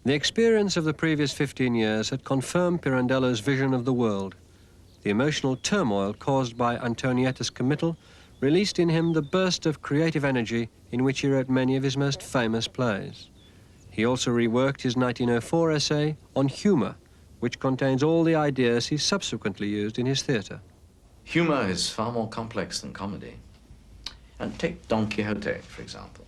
The experience of the previous 15 years had confirmed Pirandello's vision of the world. The emotional turmoil caused by Antonietta's committal released in him the burst of creative energy in which he wrote many of his most famous plays. He also reworked his 1904 essay on humour, which contains all the ideas he subsequently used in his theatre. Humour is far more complex than comedy. And take Don Quixote, for example.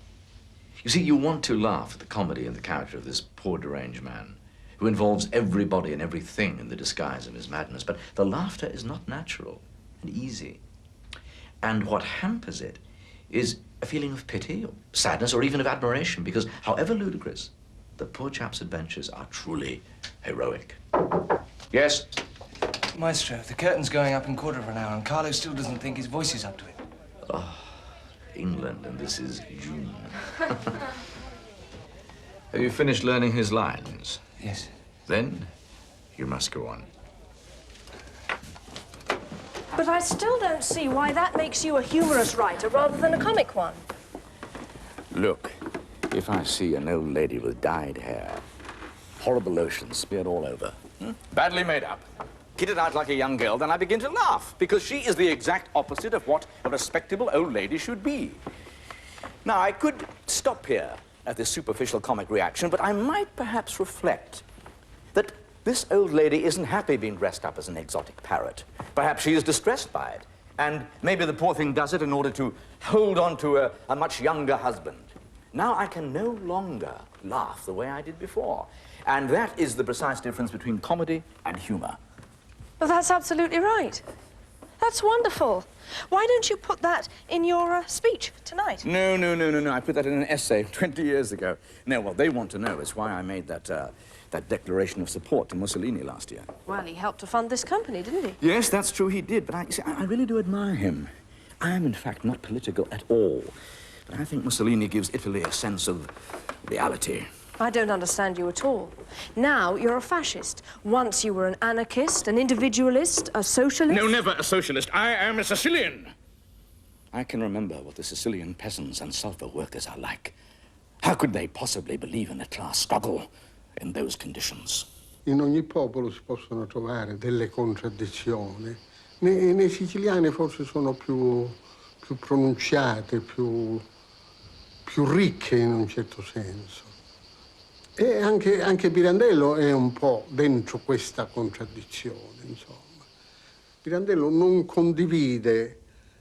You see, you want to laugh at the comedy in the character of this poor deranged man who involves everybody and everything in the disguise of his madness, but the laughter is not natural and easy. And what hampers it is a feeling of pity or sadness or even of admiration, because however ludicrous, the poor chap's adventures are truly heroic. Yes? Maestro, the curtain's going up in a quarter of an hour and Carlo still doesn't think his voice is up to it. Oh, England, and this is June. Have you finished learning his lines? Yes. Then you must go on. But I still don't see why that makes you a humorous writer rather than a comic one. Look, if I see an old lady with dyed hair, horrible lotion smeared all over, badly made up, kitted out like a young girl, then I begin to laugh, because she is the exact opposite of what a respectable old lady should be. Now, I could stop here at this superficial comic reaction, but I might perhaps reflect that this old lady isn't happy being dressed up as an exotic parrot. Perhaps she is distressed by it, and maybe the poor thing does it in order to hold on to a much younger husband. Now I can no longer laugh the way I did before, and that is the precise difference between comedy and humor. Well, that's absolutely right. That's wonderful. Why don't you put that in your speech tonight? No. I put that in an essay 20 years ago. No, what they want to know is why I made that declaration of support to Mussolini last year. Well, he helped to fund this company, didn't he? Yes, that's true, he did. But I really do admire him. I am, in fact, not political at all. But I think Mussolini gives Italy a sense of reality. I don't understand you at all. Now you're a fascist. Once you were an anarchist, an individualist, a socialist. No, never a socialist. I am a Sicilian. I can remember what the Sicilian peasants and sulfur workers are like. How could they possibly believe in a class struggle in those conditions? In ogni popolo si possono trovare delle contraddizioni. Nei siciliani forse sono più pronunciate, più ricche in un certo senso. E anche Pirandello è un po' dentro questa contraddizione, insomma. Pirandello non condivide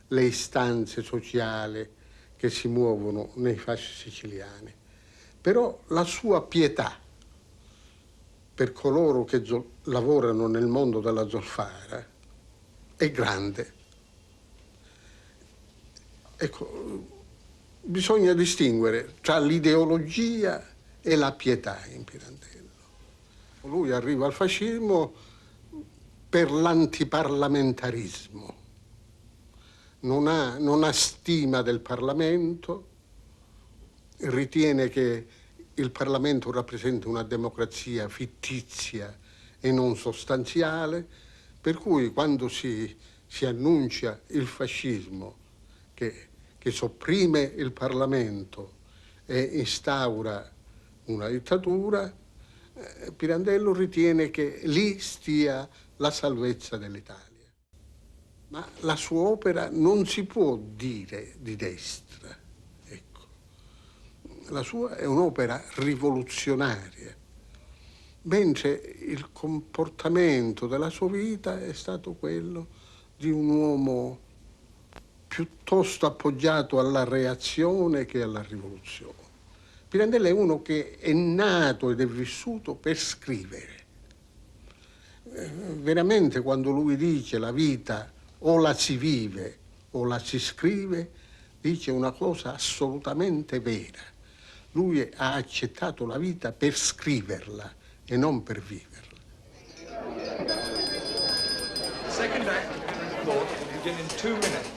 le istanze sociali che si muovono nei fasci siciliani, però la sua pietà per coloro che lavorano nel mondo della zolfara è grande. Ecco, bisogna distinguere tra l'ideologia e la pietà in Pirandello. Lui arriva al fascismo per l'antiparlamentarismo. Non ha stima del Parlamento, ritiene che il Parlamento rappresenta una democrazia fittizia e non sostanziale, per cui quando si annuncia il fascismo che sopprime il Parlamento e instaura una dittatura, Pirandello ritiene che lì stia la salvezza dell'Italia. Ma la sua opera non si può dire di destra, ecco. La sua è un'opera rivoluzionaria, mentre il comportamento della sua vita è stato quello di un uomo piuttosto appoggiato alla reazione che alla rivoluzione. Pirandello è uno che è nato ed è vissuto per scrivere. Veramente quando lui dice la vita o la si vive o la si scrive, dice una cosa assolutamente vera. Lui ha accettato la vita per scriverla e non per viverla. Second act will begin in 2 minutes.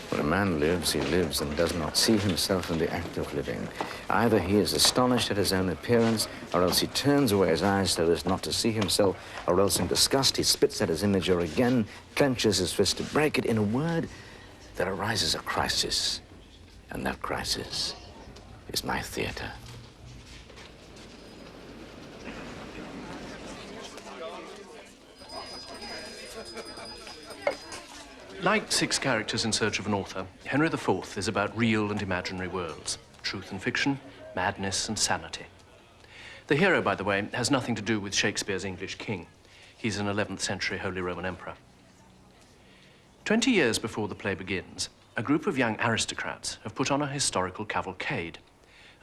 When a man lives, he lives and does not see himself in the act of living. Either he is astonished at his own appearance, or else he turns away his eyes so as not to see himself, or else in disgust he spits at his image, or again clenches his fist to break it. In a word, there arises a crisis, and that crisis is my theatre. Like Six Characters in Search of an Author, Henry IV is about real and imaginary worlds, truth and fiction, madness and sanity. The hero, by the way, has nothing to do with Shakespeare's English king. He's an 11th century Holy Roman Emperor. 20 years before the play begins, a group of young aristocrats have put on a historical cavalcade,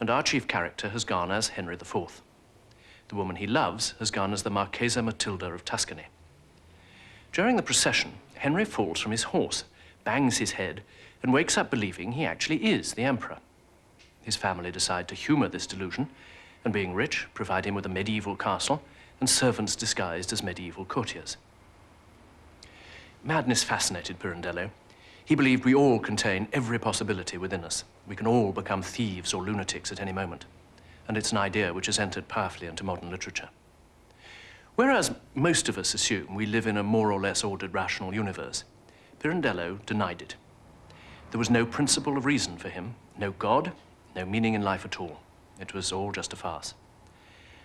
and our chief character has gone as Henry IV. The woman he loves has gone as the Marchesa Matilda of Tuscany. During the procession, Henry falls from his horse, bangs his head, and wakes up believing he actually is the emperor. His family decide to humor this delusion, and being rich, provide him with a medieval castle and servants disguised as medieval courtiers. Madness fascinated Pirandello. He believed we all contain every possibility within us. We can all become thieves or lunatics at any moment. And it's an idea which has entered powerfully into modern literature. Whereas most of us assume we live in a more or less ordered, rational universe, Pirandello denied it. There was no principle of reason for him, no God, no meaning in life at all. It was all just a farce.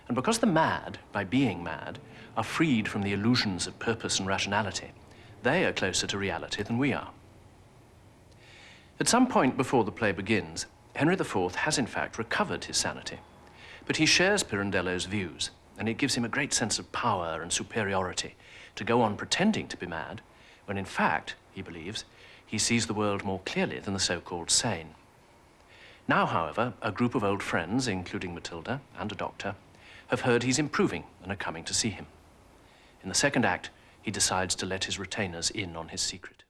And because the mad, by being mad, are freed from the illusions of purpose and rationality, they are closer to reality than we are. At some point before the play begins, Henry IV has in fact recovered his sanity, but he shares Pirandello's views, and it gives him a great sense of power and superiority to go on pretending to be mad, when in fact, he believes, he sees the world more clearly than the so-called sane. Now, however, a group of old friends, including Matilda and a doctor, have heard he's improving and are coming to see him. In the second act, he decides to let his retainers in on his secret.